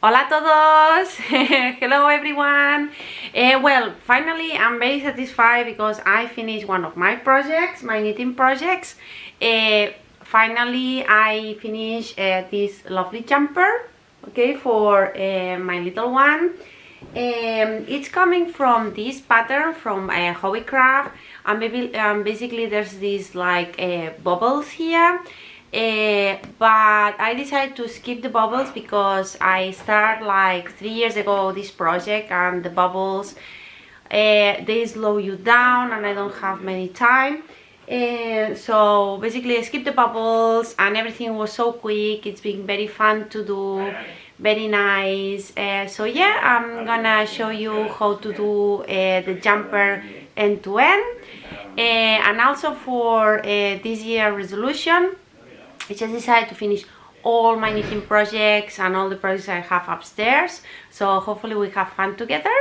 Hola a todos! Hello everyone! Well, finally I'm very satisfied because I finished one of my projects, my knitting projects. Finally I finished this lovely jumper, okay, for my little one. It's coming from this pattern from Hobbycraft, and basically there's these like bubbles here. But I decided to skip the bubbles because I started like 3 years ago this project, and the bubbles they slow you down and I don't have many time. So basically I skipped the bubbles and everything was so quick. It's been very fun to do, very nice. So yeah, I'm gonna show you how to do the jumper end to end. And also for this year resolution, I just decided to finish all my knitting projects and all the projects I have upstairs. So hopefully we have fun together.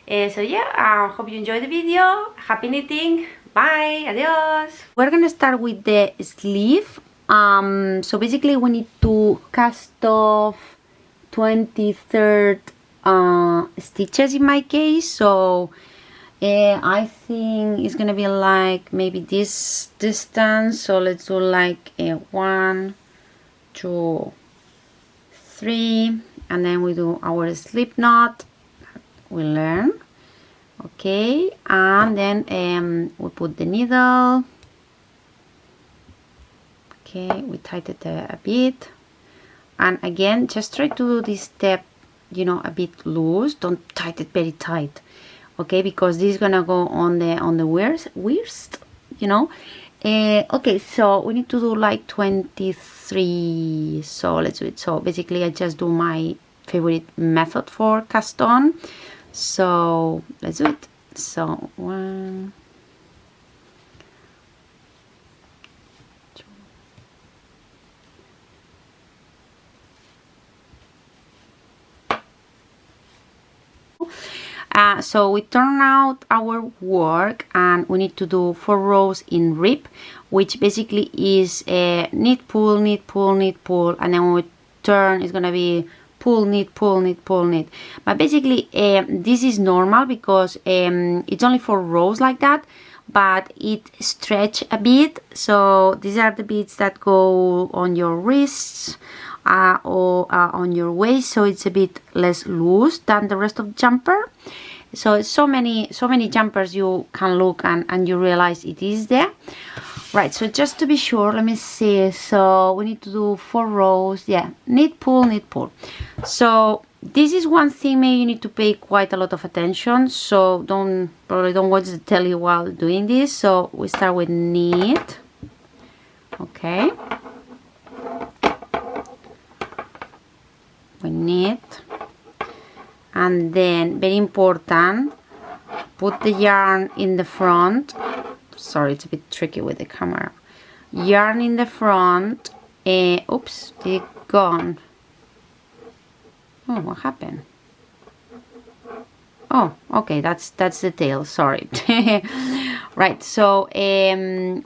So yeah, I hope you enjoy the video. Happy knitting. Bye. Adios. We're gonna start with the sleeve. So basically we need to cast off 23rd stitches in my case. So I think it's gonna be like maybe this distance. So let's do like a 1, 2, 3, and then we do our slip knot. We learn, okay, and then we put the needle. Okay, we tighten it a bit, and again just try to do this step, you know, a bit loose. Don't tighten it very tight, okay, because this is gonna go on the waist, you know. Okay, so we need to do like 23. So let's do it. So basically I just do my favorite method for cast on. So let's do it. So 1, 2. So we turn out our work and we need to do 4 rows in rib, which basically is knit, pull, knit, pull, knit, pull, and then when we turn it's gonna be pull, knit, pull, knit, pull, knit. But basically this is normal because it's only 4 rows like that, but it stretch a bit. So these are the bits that go on your wrists or on your waist, so it's a bit less loose than the rest of the jumper. So it's so many jumpers you can look and you realize it is there. Right, so just to be sure, let me see. So we need to do 4 rows. Yeah, knit, pull, knit, pull. So this is one thing maybe you need to pay quite a lot of attention. So probably don't watch the telly while doing this. So we start with knit. Okay. We knit. And then, very important, put the yarn in the front. Sorry, it's a bit tricky with the camera. Yarn in the front. Oops, it's gone. Oh, what happened? Oh, okay, that's the tail. Sorry. Right. So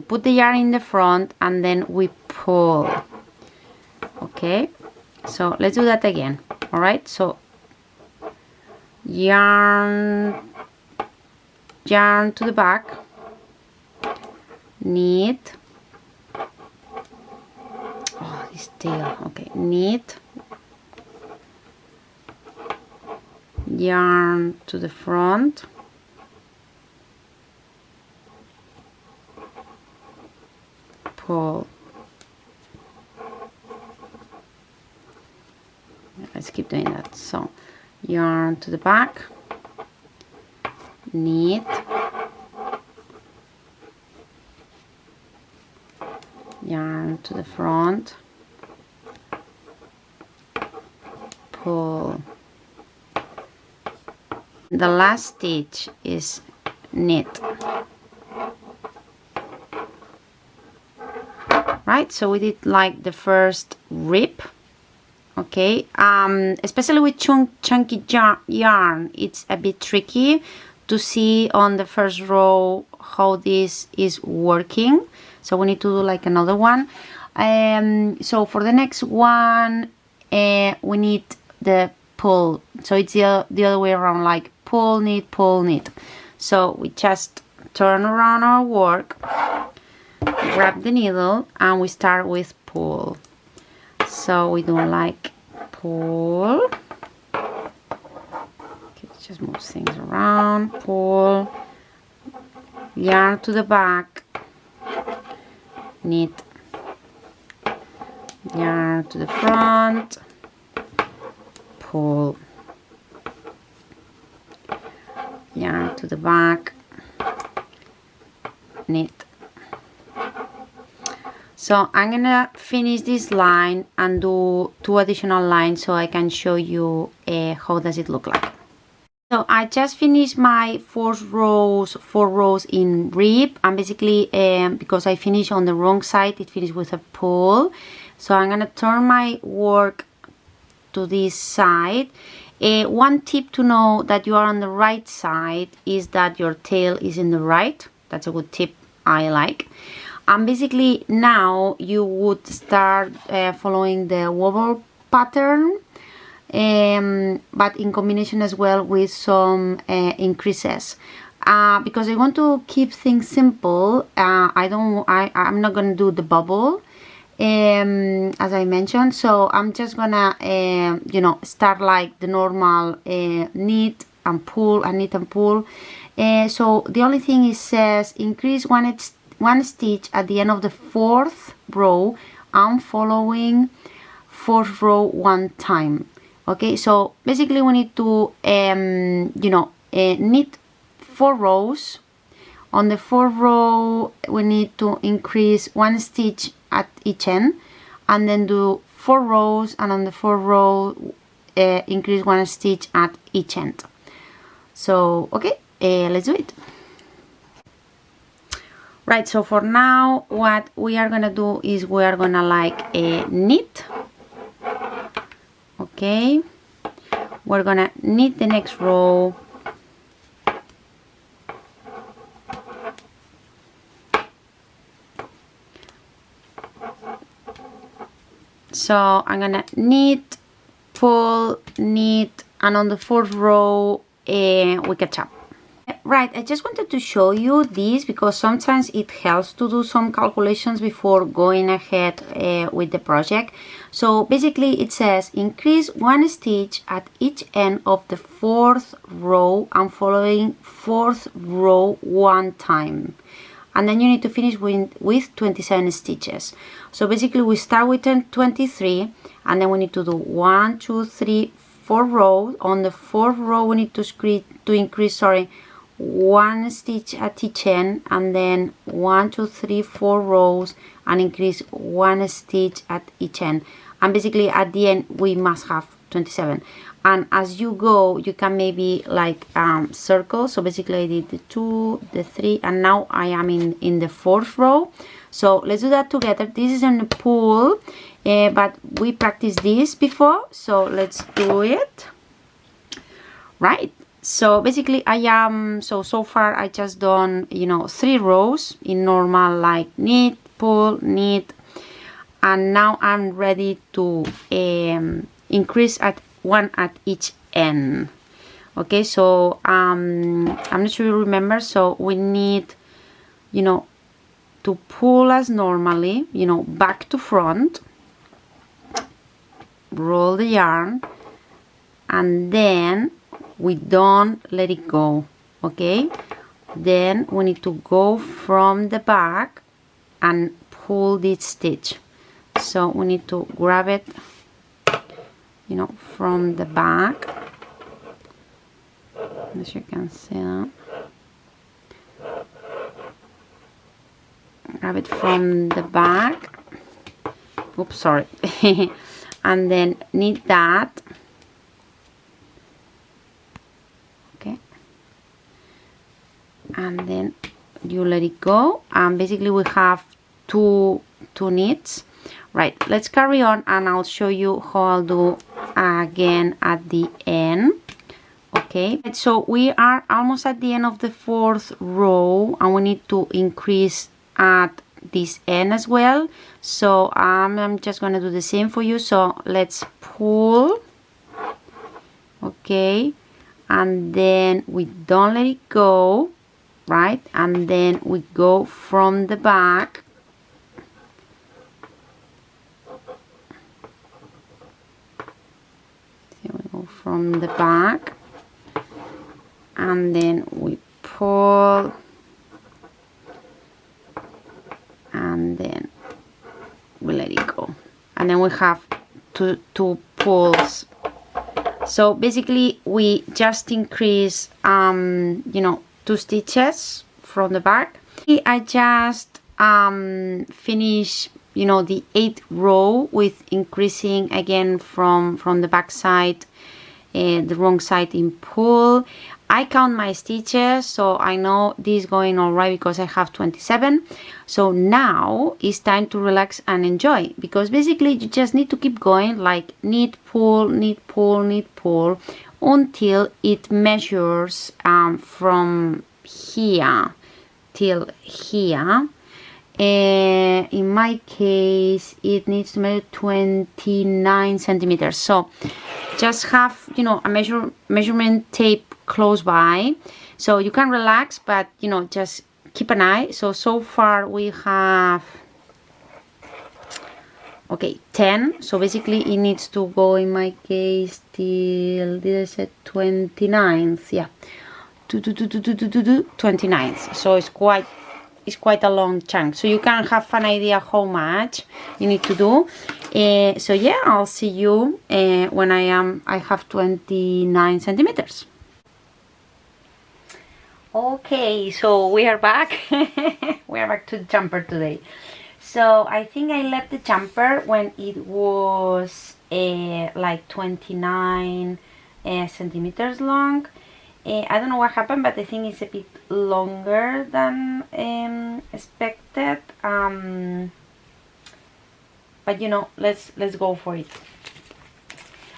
put the yarn in the front and then we pull. Okay. So let's do that again. All right. So yarn to the back. Knit. Oh, this tail. Okay, knit, yarn to the front, pull. Let's keep doing that. So yarn to the back, knit, yarn to the front, pull. The last stitch is knit. Right, so we did like the first rib. Okay, especially with chunky yarn, it's a bit tricky to see on the first row how this is working. So we need to do like another one. So for the next one we need the pull. So it's the other way around, like pull, knit, pull, knit. So we just turn around our work, grab the needle, and we start with pull. So we do like pull. Okay, just move things around, pull, yarn to the back, knit, yarn to the front, pull, yarn to the back, knit. So I'm gonna finish this line and do 2 additional lines so I can show you how does it look like. So I just finished my 4 rows in rib, and basically because I finished on the wrong side, it finished with a pull. So I'm gonna turn my work to this side. One tip to know that you are on the right side is that your tail is in the right. That's a good tip I like. And basically now you would start following the wobble pattern, but in combination as well with some increases. Because I want to keep things simple, I'm not going to do the bubble as I mentioned. So I'm just gonna you know, start like the normal knit and pull and knit and pull. So the only thing it says increase one stitch at the end of the 4th row and following 4th row 1 time. Okay, so basically we need to you know, knit 4 rows. On the 4th row we need to increase 1 stitch at each end, and then do 4 rows, and on the 4th row increase 1 stitch at each end. So okay, let's do it. Right, so for now what we are gonna do is we are gonna like knit. Okay, we're gonna knit the next row, so I'm gonna knit, pull, knit, and on the 4th row we catch up. Right, I just wanted to show you this because sometimes it helps to do some calculations before going ahead with the project. So basically it says increase 1 stitch at each end of the 4th row and following 4th row 1 time. And then you need to finish with 27 stitches. So basically we start with 23, and then we need to do 1, 2, 3, 4 rows. On the 4th row we need to increase 1 stitch at each end, and then 1, 2, 3, 4 rows and increase 1 stitch at each end. And basically at the end we must have 27. And as you go you can maybe like circle. So basically I did the 2, the 3, and now I am in the 4th row. So let's do that together. This is on a pull, but we practiced this before, so let's do it. Right, so basically I am so far I just done, you know, 3 rows in normal like knit, pull, knit, and now I'm ready to increase at 1 at each end. Okay, so I'm not sure you remember, so we need, you know, to pull as normally, you know, back to front, roll the yarn, and then we don't let it go. Okay, then we need to go from the back and pull this stitch. So we need to grab it, you know, from the back, as you can see that. Grab it from the back, oops, sorry, and then knit that. Okay, and then you let it go, and basically we have two knits. Right, let's carry on and I'll show you how I'll do again at the end. Okay, so we are almost at the end of the 4th row and we need to increase at this end as well. So I'm just going to do the same for you. So let's pull, okay, and then we don't let it go, right, and then we go from the back, so we go from the back, and then we pull, and then we let it go, and then we have two pulls. So basically we just increase you know, 2 stitches from the back. I just finish, you know, the 8th row with increasing again from the back side, the wrong side in pull. I count my stitches, so I know this is going all right because I have 27. So now it's time to relax and enjoy, because basically you just need to keep going, like knit, pull, knit, pull, knit, pull, until it measures from here till here. In my case it needs to measure 29 centimeters, so just have, you know, a measurement tape close by, so you can relax, but you know, just keep an eye. So far we have, okay, 10, so basically it needs to go, in my case, till, did I say 29th? Yeah, 29th, so it's quite a long chunk, so you can have an idea how much you need to do. So yeah, I'll see you when I have 29 centimeters. Okay, so we are back. We are back to the jumper today. So I think I left the jumper when it was like 29 centimeters long. I don't know what happened, but I think it's a bit longer than expected. But you know, let's go for it.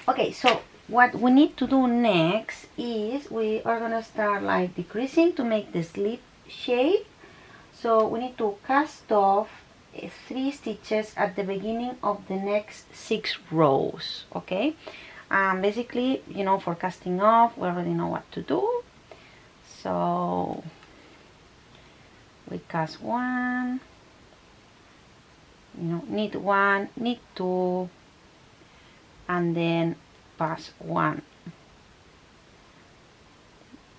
Okay, so what we need to do next is we are gonna start like decreasing to make the slit shape. So we need to cast off 3 stitches at the beginning of the next 6 rows. Okay, basically, you know, for casting off we already know what to do. So we cast 1, you know, knit 1, knit 2, and then pass 1,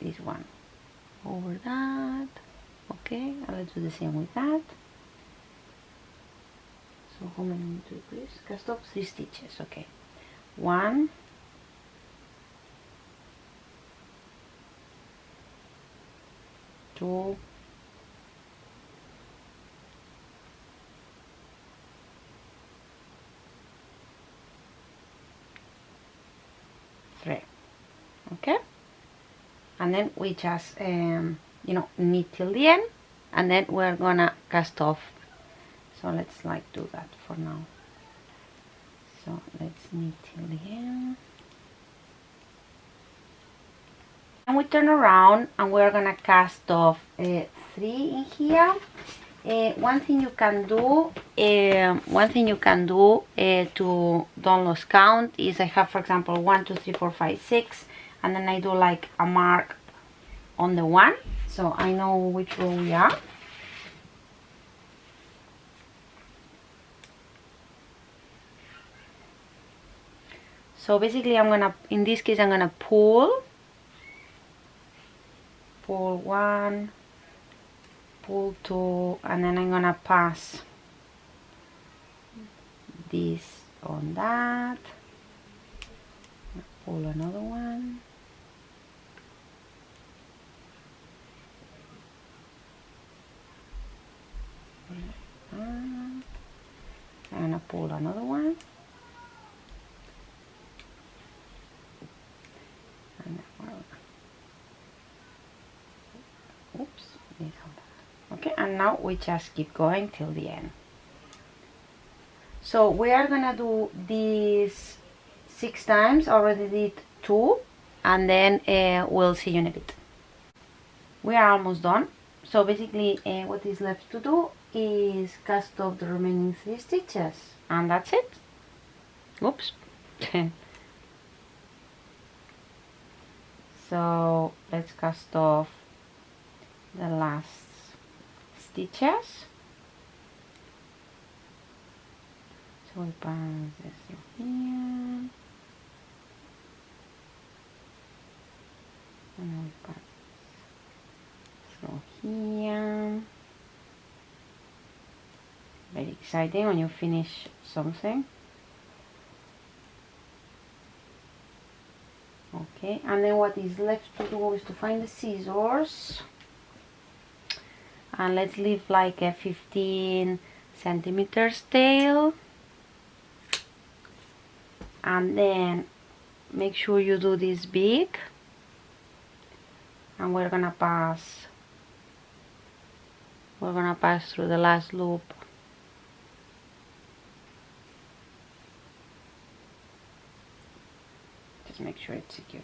this one over that. Okay, and let's do the same with that. So how many to increase? Cast off 3 stitches. Okay, 1, 2, 3. Okay, and then we just you know, knit till the end, and then we're gonna cast off. So let's like do that for now. So let's knit till the end, and we turn around and we're gonna cast off 3 in here. One thing you can do to don't lose count is, I have, for example, 1, 2, 3, 4, 5, 6, and then I do like a mark on the 1, so I know which row we are. So basically I'm gonna, in this case I'm gonna pull 1, pull 2, and then I'm gonna pass this on that, pull another one, I'm gonna pull another one, and oops, okay, and now we just keep going till the end. So we are gonna do this 6 times. Already did 2, and then we'll see you in a bit. We are almost done. So basically what is left to do is cast off the remaining 3 stitches, and that's it. Oops. So let's cast off the last stitches. So we pass this through here, and we pass through here. Very exciting when you finish something. Okay, and then what is left to do is to find the scissors, and let's leave like a 15 centimeters tail, and then make sure you do this big, and we're gonna pass through the last loop. Just make sure it's secure.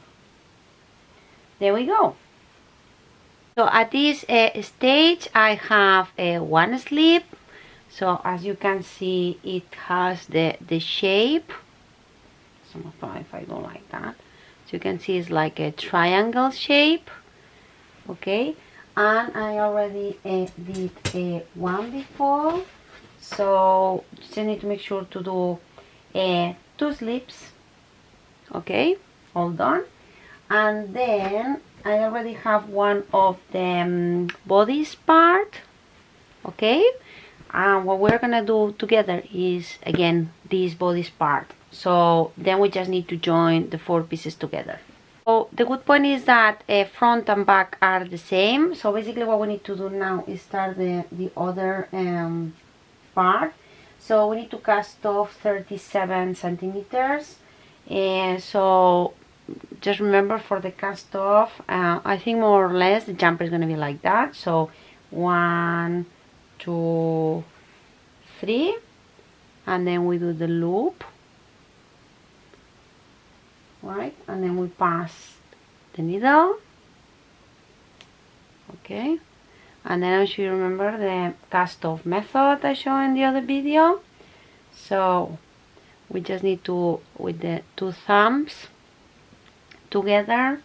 There we go. So at this stage I have one slip. So as you can see, it has the shape. Some if I don't like that. So you can see it's like a triangle shape. Okay, and I already did one before. So just need to make sure to do 2 slips. Okay, all done. And then I already have one of the bodice part. Okay, and what we're gonna do together is again this bodice part. So then we just need to join the 4 pieces together. So the good point is that front and back are the same. So basically what we need to do now is start the other part. So we need to cast off 37 centimeters. So just remember for the cast off, I think more or less the jumper is going to be like that. So 1, 2, 3, and then we do the loop, right, and then we pass the needle. Okay, and then I should remember the cast off method I showed in the other video. So we just need to, with the 2 thumbs together,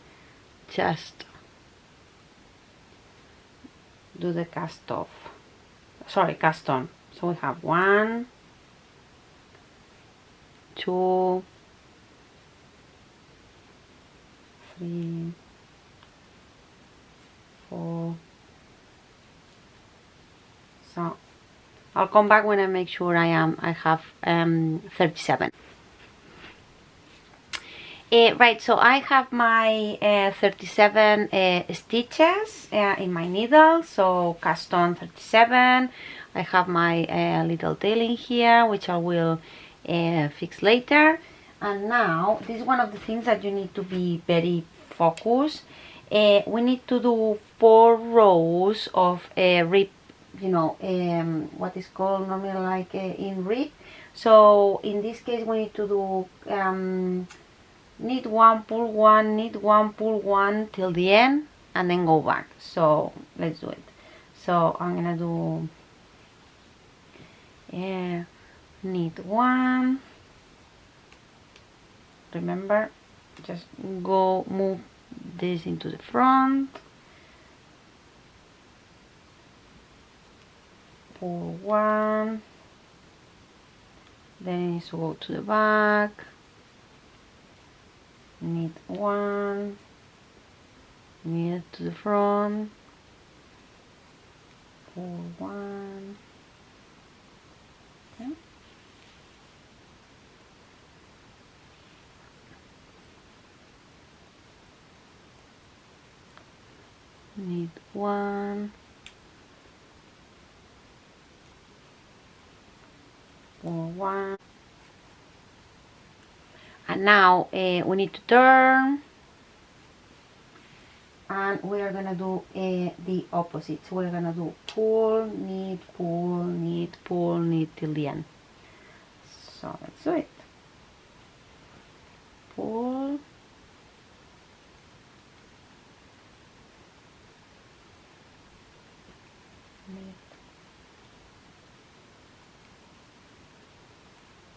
just do the cast off, sorry, cast on. So we have 1, 2, 3, 4. So I'll come back when I make sure I have 37. Right, so I have my 37 stitches in my needle, so cast on 37. I have my little tail in here, which I will fix later. And now, this is one of the things that you need to be very focused. We need to do 4 rows of rib, you know, what is called normally like in rib. So in this case we need to do knit 1, pull 1, knit 1, pull 1 till the end, and then go back. So let's do it. So I'm gonna do knit 1. Remember, just go move this into the front, pull 1, then it needs to go to the back, knit 1, knit to the front, pull 1, okay. Knit 1, pull 1, and now we need to turn, and we are gonna do the opposite. So we're gonna do pull, knit, pull, knit, pull, knit till the end. So let's do it. Pull, knit,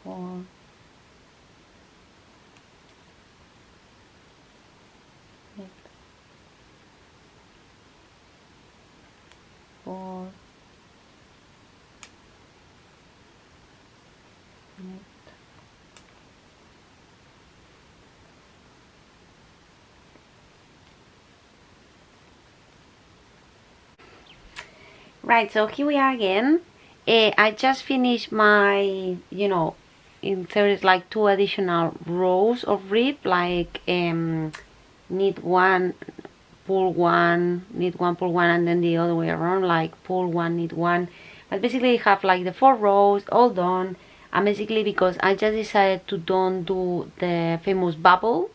pull, knit, pull, knit. Right, so here we are again. I just finished my, there is like 2 additional rows of rib, like knit 1, pull 1, knit 1, pull 1, and then the other way around, like pull 1, knit 1. But basically I have like the 4 rows all done, and basically because I just decided to don't do the famous bubble,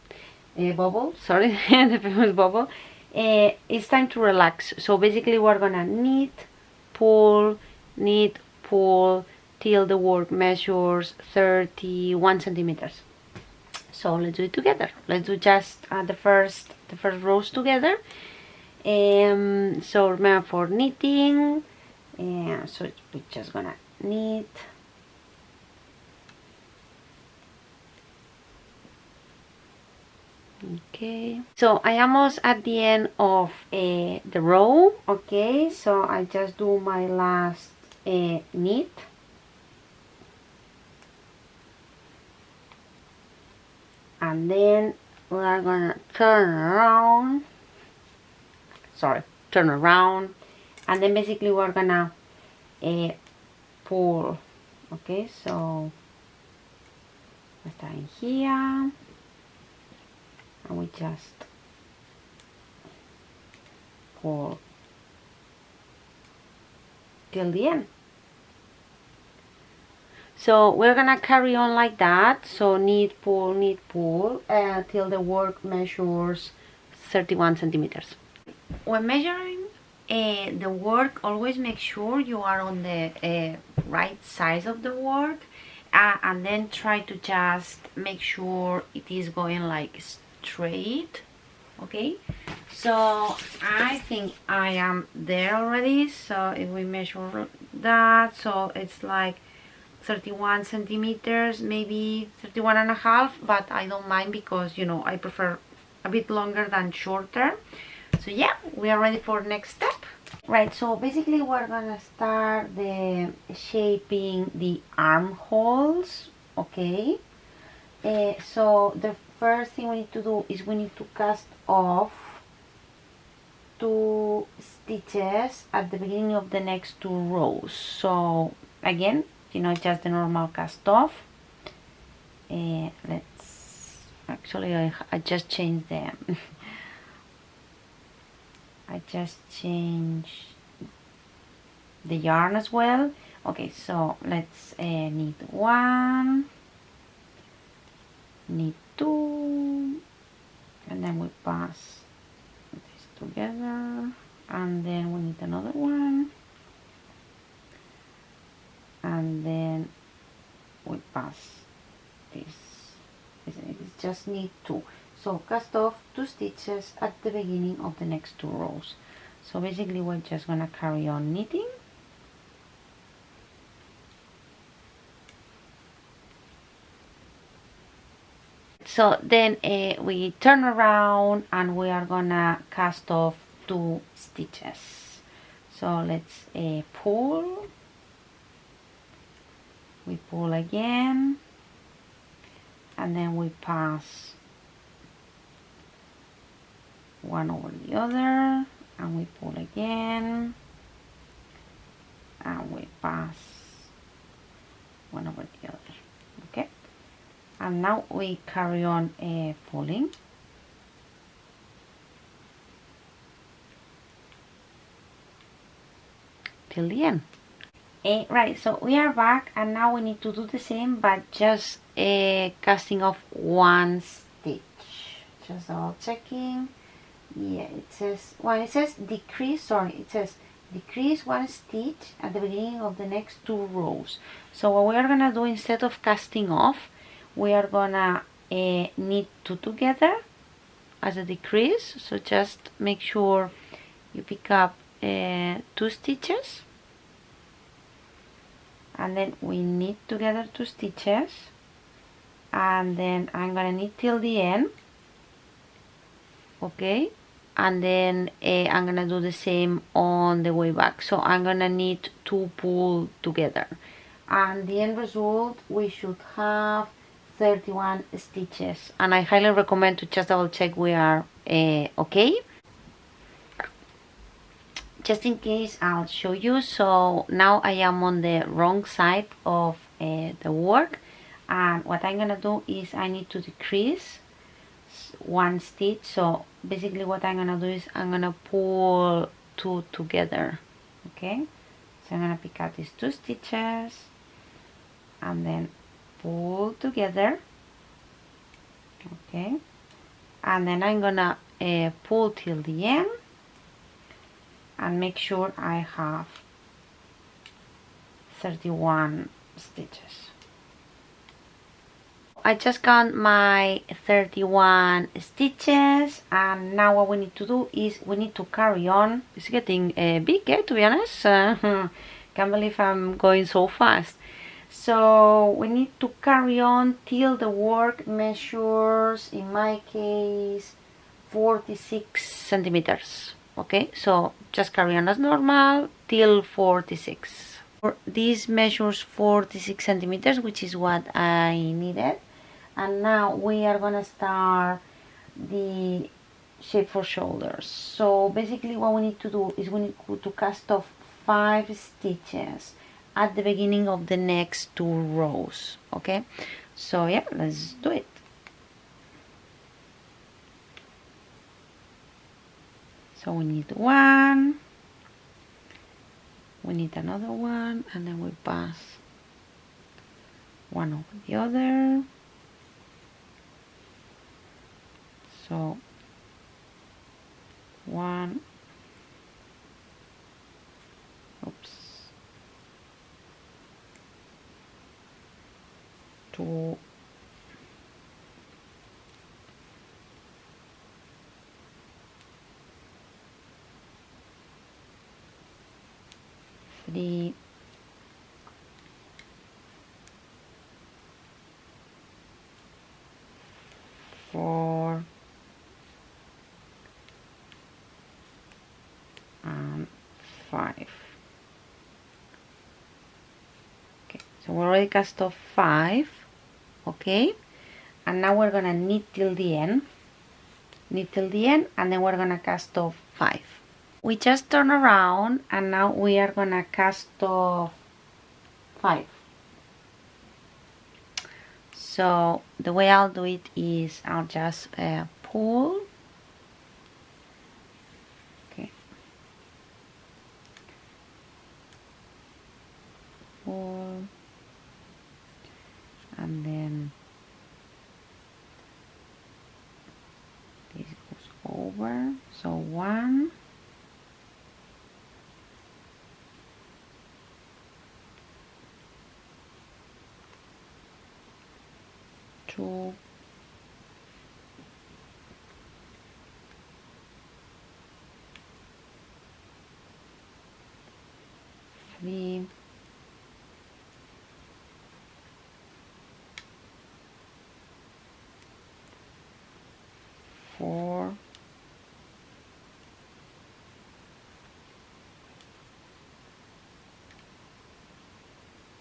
sorry, the famous bubble, it's time to relax. So basically we're gonna knit, pull, knit, pull till the work measures 31 centimeters. So let's do it together. Let's do just the first rows together. So remember, for knitting, so we're just gonna knit, okay. So I almost at the end of the row. Okay, so I just do my last knit, and then we are gonna turn around, and then basically we're gonna pull. Okay, so we're starting here, and we just pull till the end. So we're gonna carry on like that. So knit, pull, till the work measures 31 centimeters. When measuring the work, always make sure you are on the right size of the work, and then try to just make sure it is going like straight. Okay, so I think I am there already. So if we measure that, so it's like 31 centimeters, maybe 31 and a half, but I don't mind because I prefer a bit longer than shorter. So yeah, we are ready for next step. Right, so basically we're gonna start the shaping the armholes. Okay, so the first thing we need to do is we need to cast off 2 stitches at the beginning of the next 2 rows. So again, just the normal cast off. Let's actually I just changed them. I just changed the yarn as well. Okay, so let's knit 1, knit 2, and then we pass this together, and then we knit another one, and then we pass this. It's just knit 2. So cast off 2 stitches at the beginning of the next 2 rows. So basically we're just gonna carry on knitting. So then we turn around and we are gonna cast off 2 stitches. So let's pull. We pull again, and then we pass one over the other, and we pull again, and we pass one over the other. Okay, and now we carry on pulling till the end. Right, so we are back, and now we need to do the same, but just casting off 1 stitch. Just double checking. Yeah, it says, well, it says decrease, sorry, it says decrease 1 stitch at the beginning of the next 2 rows. So what we are gonna do, instead of casting off, we are gonna knit 2 together as a decrease. So just make sure you pick up 2 stitches, and then we knit together 2 stitches, and then I'm gonna knit till the end. Okay, and then I'm gonna do the same on the way back. So I'm gonna need to pull together, and the end result, we should have 31 stitches, and I highly recommend to just double check we are okay. Just in case, I'll show you. So now I am on the wrong side of the work, and what I'm gonna do is I need to decrease one stitch. So basically what I'm gonna do is I'm gonna pull two together. Okay, so I'm gonna pick out these two stitches and then pull together. Okay, and then I'm gonna pull till the end and make sure I have 31 stitches. I just count my 31 stitches, and now what we need to do is we need to carry on. It's getting big, to be honest. Can't believe I'm going so fast. So we need to carry on till the work measures, in my case, 46 centimeters. Okay, so just carry on as normal till 46. This measures 46 centimeters, which is what I needed. And now we are gonna start the shape for shoulders. So basically what we need to do is we need to cast off 5 stitches at the beginning of the next 2 rows. Okay, so yeah, let's do it. So we need one, we need another one, and then we pass one over the other. So 1, oops, 2, 3, 4, and 5. Okay, so we already cast off 5. Okay, and now we're gonna knit till the end, and then we're gonna cast off 5. We just turn around, and now we are gonna cast off 5. So the way I'll do it is I'll just pull. Okay, pull, and then this goes over. So 1, 2, 3, 4,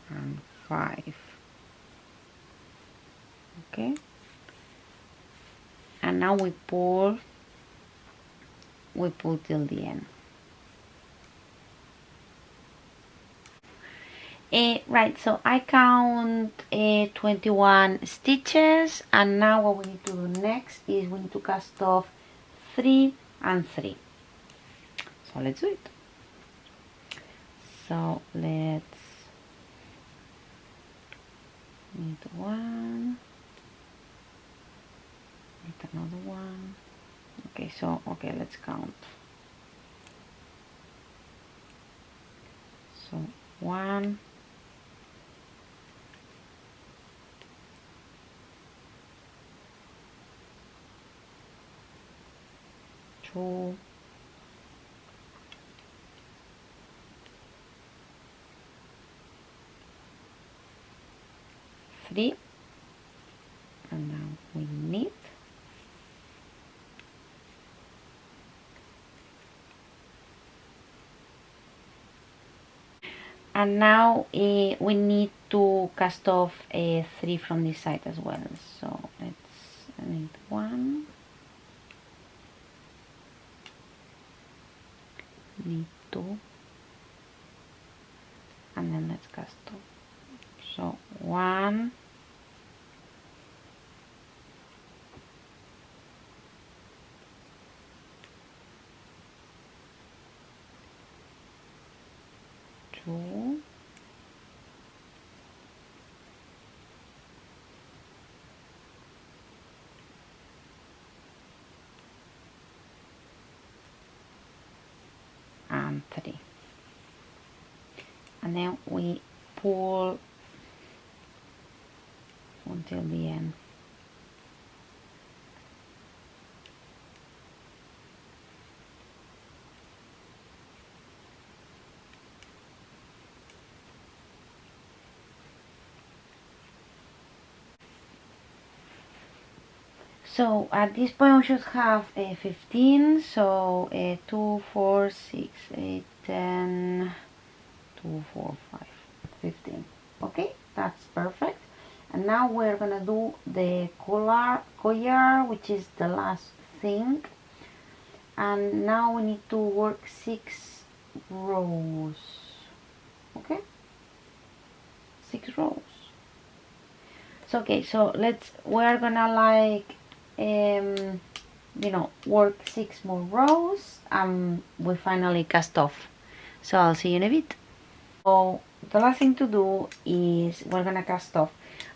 and 5. Okay, and now we pull till the end. Right, so I count 21 stitches, and now what we need to do next is we need to cast off 3 and 3. So let's do it. So let's need one, need another one. Okay, so let's count. So 1, 2, 3, and now we knit, And now we need to cast off 3 from this side as well. So I need 1, need 2, and then let's cast off. So 1, 2, and 3. And then we pull until the end. So at this point we should have 15, so 2, 4, 6, 8, 10, 2, 4, 5, 15. Okay, that's perfect. And now we're gonna do the collar, which is the last thing. And now we need to work 6 rows. Okay, 6 rows. So okay, so we're gonna like work 6 more rows and we finally cast off. So I'll see you in a bit. So the last thing to do is we're gonna cast off.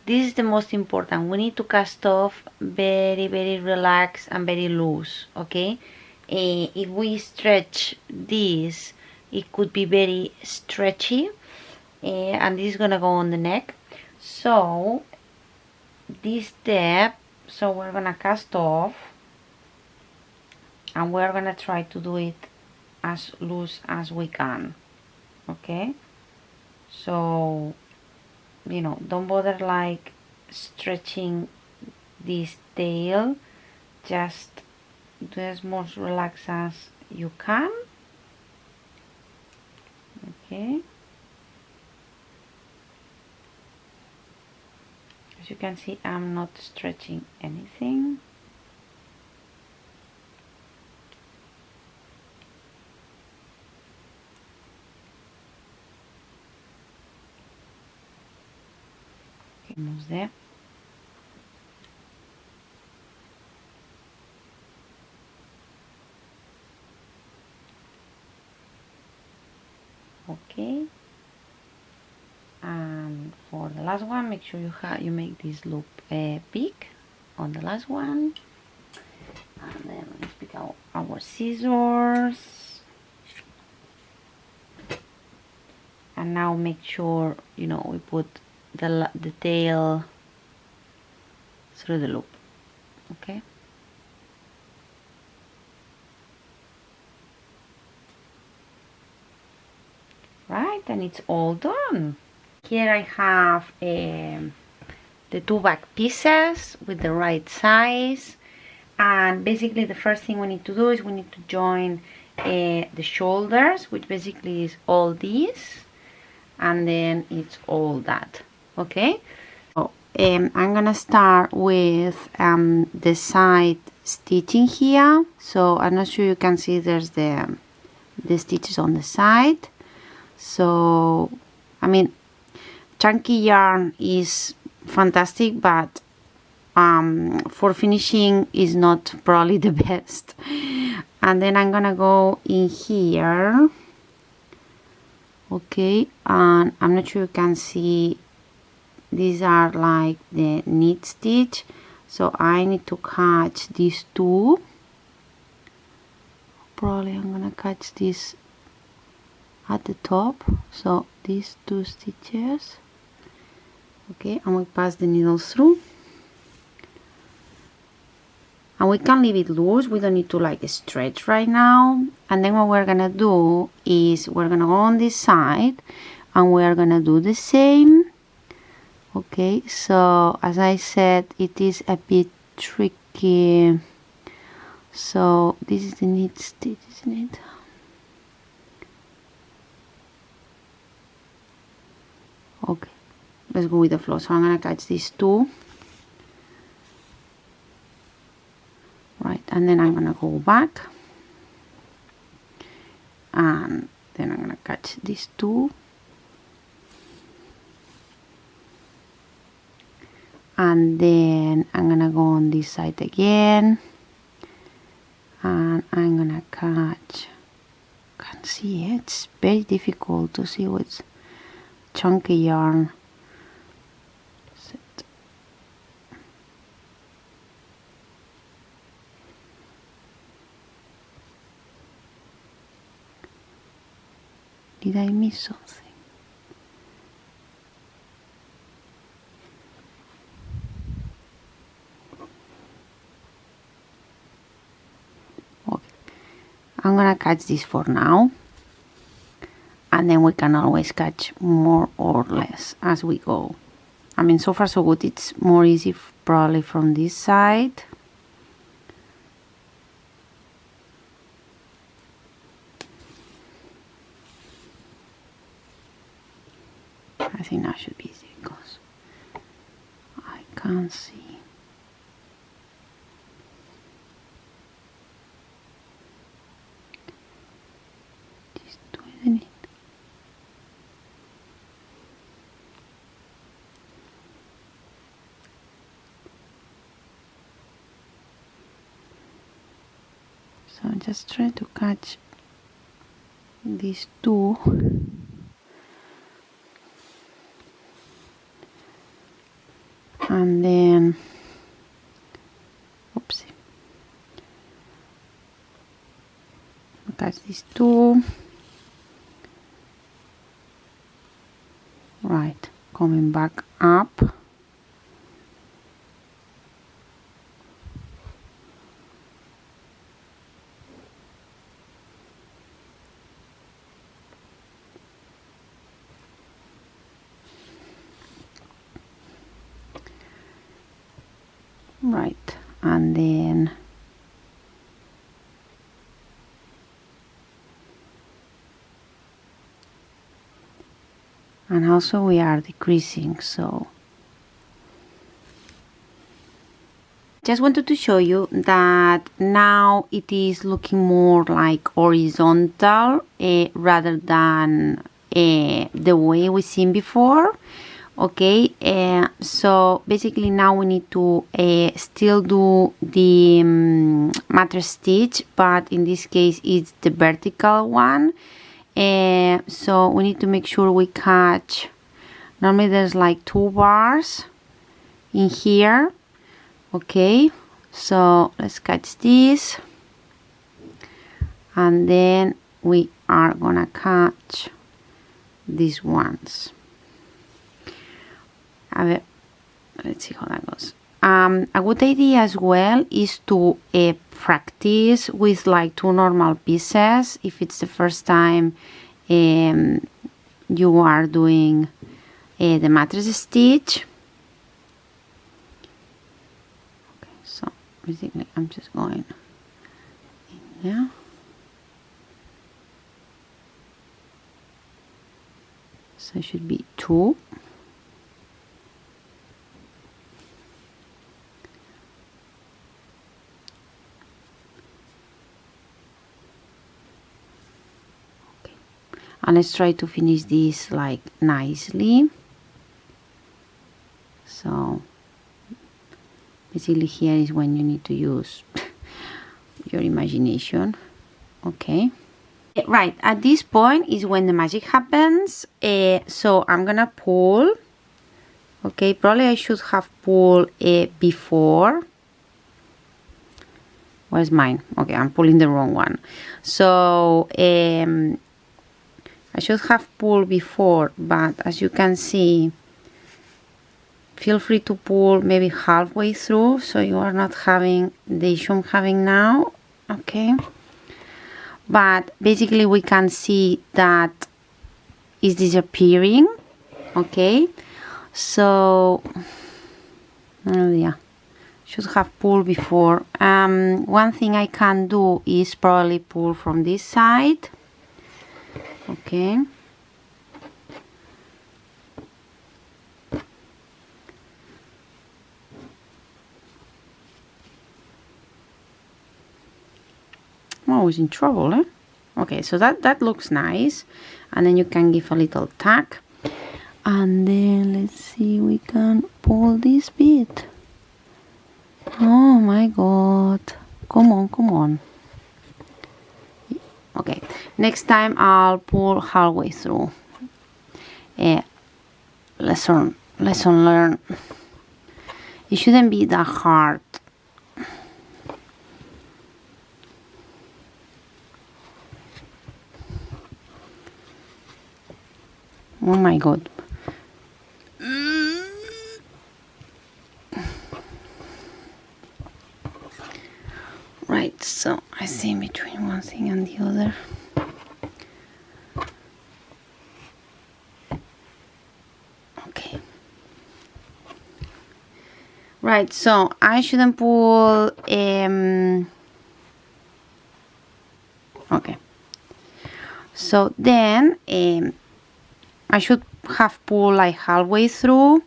This is the most important. We need to cast off very, very relaxed and very loose. Okay, if we stretch this, it could be very stretchy, and this is gonna go on the neck. So this step, so we're gonna cast off and we're gonna try to do it as loose as we can. Okay, so don't bother like stretching this tail, just do as much relaxed as you can. Okay, as you can see, I'm not stretching anything. Almost there. Okay, and for the last one, make sure you make this loop big on the last one. And then let's pick out our scissors, and now make sure we put the tail through the loop. Okay, right, and it's all done. Here I have the 2 back pieces with the right size, and basically the first thing we need to do is we need to join the shoulders, which basically is all this, and then it's all that. Okay, so I'm gonna start with the side stitching here. So I'm not sure you can see, there's the stitches on the side. So I mean, chunky yarn is fantastic, but for finishing is not probably the best. And then I'm gonna go in here. Okay, and I'm not sure you can see, these are like the knit stitch, so I need to catch these 2. Probably I'm gonna catch this at the top, so these 2 stitches. Okay, and we pass the needle through, and we can leave it loose, we don't need to like stretch right now. And then what we're gonna do is we're gonna go on this side and we're gonna do the same. Okay, so as I said, it is a bit tricky. So this is the knit stitch, isn't it? Okay, let's go with the flow. So I'm gonna catch these two, right, and then I'm gonna go back, and then I'm gonna catch these two, and then I'm gonna go on this side again, and I'm gonna catch, can't see it, it's very difficult to see with chunky yarn. Did I miss something? Okay, I'm gonna catch this for now, and then we can always catch more or less as we go. I mean, so far so good. It's more easy probably from this side. I think that should be easy because I can't see. These two, isn't it? So I'm just trying to catch these two. And then, oopsie, catch these two, right, coming back up, right, and then and also we are decreasing, so just wanted to show you that now it is looking more like horizontal rather than the way we seen before. Okay, so basically now we need to still do the mattress stitch, but in this case it's the vertical one. So we need to make sure we catch, normally there's like 2 bars in here. Okay, so let's catch this, and then we are gonna catch these ones. Let's see how that goes. A good idea as well is to practice with like 2 normal pieces if it's the first time you are doing the mattress stitch. Okay, so basically I'm just going in there. So it should be 2. And let's try to finish this like nicely. So basically here is when you need to use your imagination. Okay, right, at this point is when the magic happens. So I'm gonna pull. Okay, probably I should have pulled before. Where's mine? Okay, I'm pulling the wrong one. So I should have pulled before, but as you can see, feel free to pull maybe halfway through so you are not having the issue I'm having now. Okay, but basically we can see that is disappearing. Okay, so yeah, should have pulled before. One thing I can do is probably pull from this side. Okay, Oh, it's in trouble, eh? Okay, so that looks nice. And then you can give a little tug. And then let's see, we can pull this bit. Oh my god. Come on, come on. Okay, next time I'll pull halfway through. Lesson learned. It shouldn't be that hard. Oh my god. Right, so I see in between one thing and the other. Okay. Right, so I shouldn't pull okay. So then I should have pulled like halfway through,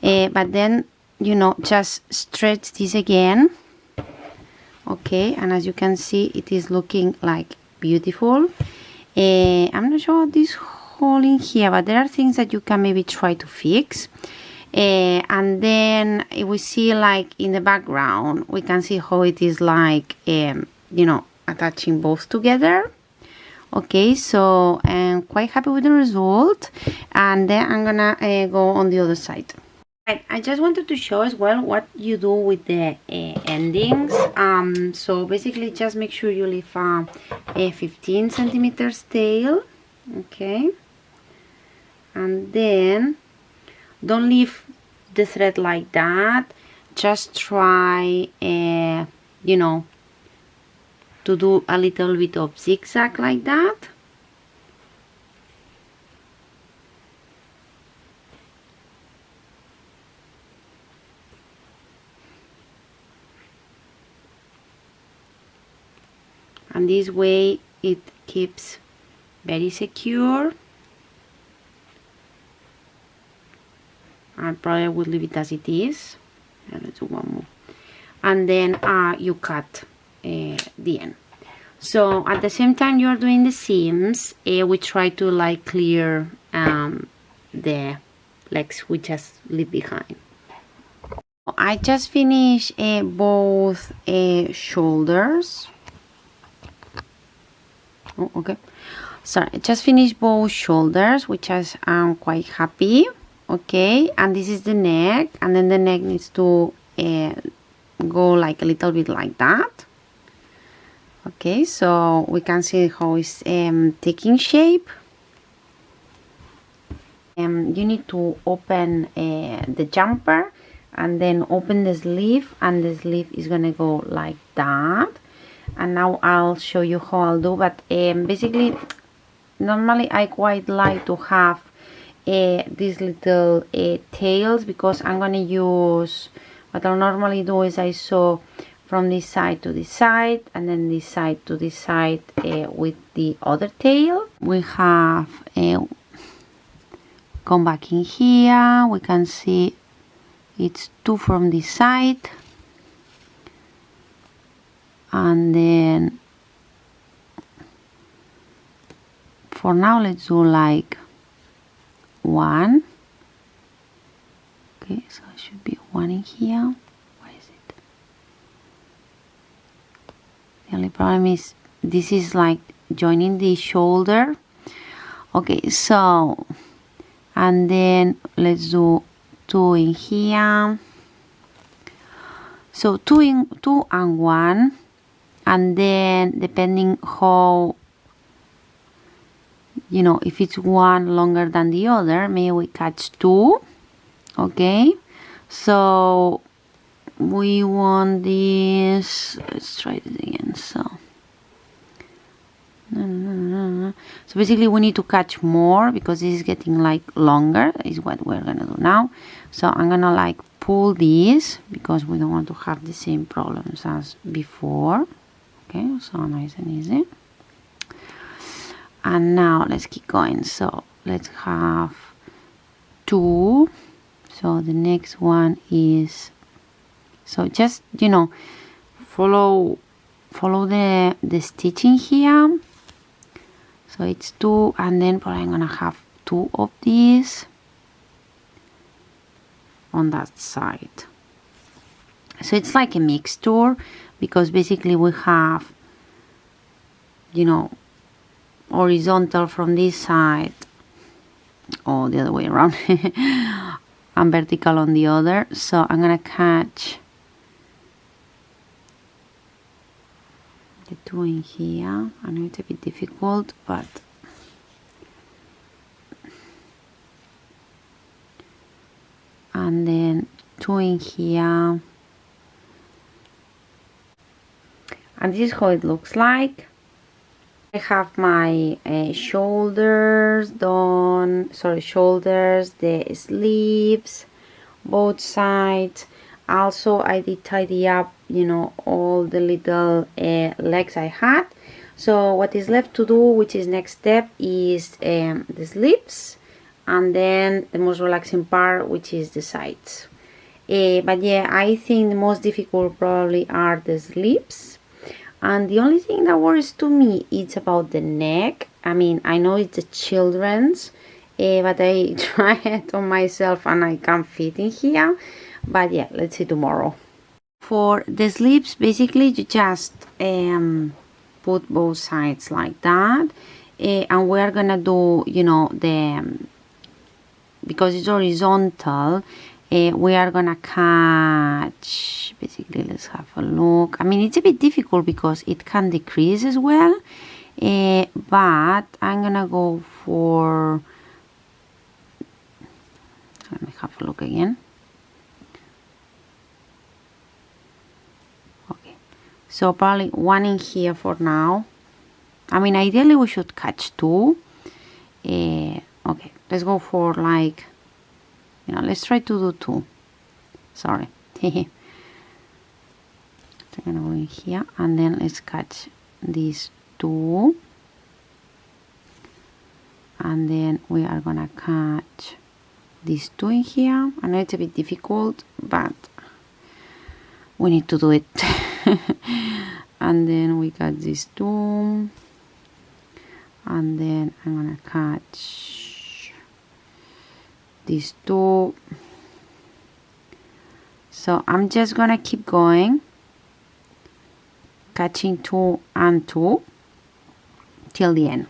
but then, you know, just stretch this again. Okay, and as you can see, it is looking like beautiful. I'm not sure this hole in here, but there are things that you can maybe try to fix. And then if we see like in the background, we can see how it is like, you know, attaching both together. Okay, so I'm quite happy with the result. And then I'm gonna go on the other side. Right, I just wanted to show as well what you do with the endings. So basically just make sure you leave a 15 centimeters tail. Okay, and then don't leave the thread like that. Just try you know, to do a little bit of zigzag like that. And this way it keeps very secure. I probably would leave it as it is. Let's do one more. And then you cut the end. So at the same time you're doing the seams, we try to like clear the legs we just leave behind. I just finished both shoulders. Oh, okay, sorry, I just finished both shoulders, which I'm quite happy. Okay, and this is the neck, and then the neck needs to go like a little bit like that. Okay, so we can see how it's taking shape. You need to open the jumper and then open the sleeve, and the sleeve is gonna go like that. And now I'll show you how I'll do, but basically normally I quite like to have these little tails, because I'm gonna use, what I'll normally do is I sew from this side to this side, and then this side to this side with the other tail. We have come back in here, we can see it's two from this side. And then for now let's do like one. Okay, so it should be one in here. Where is it? The only problem is this is like joining the shoulder. Okay, so and then let's do two in here. So two and one. And then depending how, you know, if it's one longer than the other, maybe we catch two. Okay, so we want this, let's try this again. So so basically we need to catch more, because this is getting like longer, is what we're gonna do now. So I'm gonna like pull this, because we don't want to have the same problems as before. Okay, so nice and easy. And now let's keep going. So let's have two. So the next one is, so just, you know, follow follow the stitching here. So it's 2, and then probably I'm gonna have 2 of these on that side. So it's like a mixture, because basically we have, you know, horizontal from this side, or the other way around, and vertical on the other. So I'm gonna catch the 2 in here. I know it's a bit difficult, but and then 2 in here, and this is how it looks like. I have my shoulders done, shoulders, the sleeves, both sides. Also I did tidy up, you know, all the little legs I had. So what is left to do, which is next step, is the sleeves, and then the most relaxing part, which is the sides. But yeah, I think the most difficult probably are the sleeves. And the only thing that worries to me is about the neck. I mean, I know it's the children's, but I try it on myself and I can't fit in here. But yeah, let's see tomorrow. For the sleeves, basically you just put both sides like that, and we're gonna do, you know, because it's horizontal, we are gonna catch, basically, let's have a look. I mean, it's a bit difficult because it can decrease as well, but I'm gonna go for, let me have a look again. Okay, so probably 1 in here for now. I mean, ideally we should catch 2. Okay, let's go for, like, you know, let's try to do 2. Sorry. So I'm gonna go in here, and then let's catch these 2, and then we are gonna catch these 2 in here. I know it's a bit difficult, but we need to do it. And then we got these 2, and then I'm gonna catch these 2. So I'm just gonna keep going, catching 2 and 2 till the end.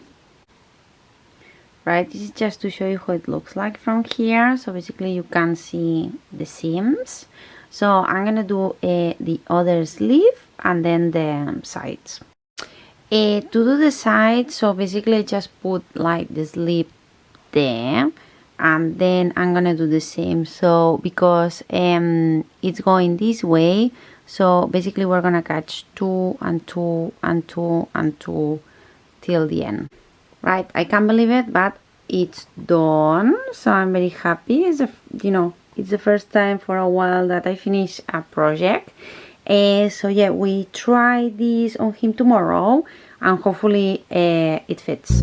Right, this is just to show you how it looks like from here. So basically you can see the seams. So I'm gonna do the other sleeve and then the sides. To do the sides, so basically I just put like the sleeve there, and then I'm gonna do the same. So because it's going this way, so basically we're gonna catch 2 and 2 and 2 and 2 till the end. Right, I can't believe it, but it's done. So I'm very happy. It's it's the first time for a while that I finish a project. So yeah, we try this on him tomorrow, and hopefully it fits.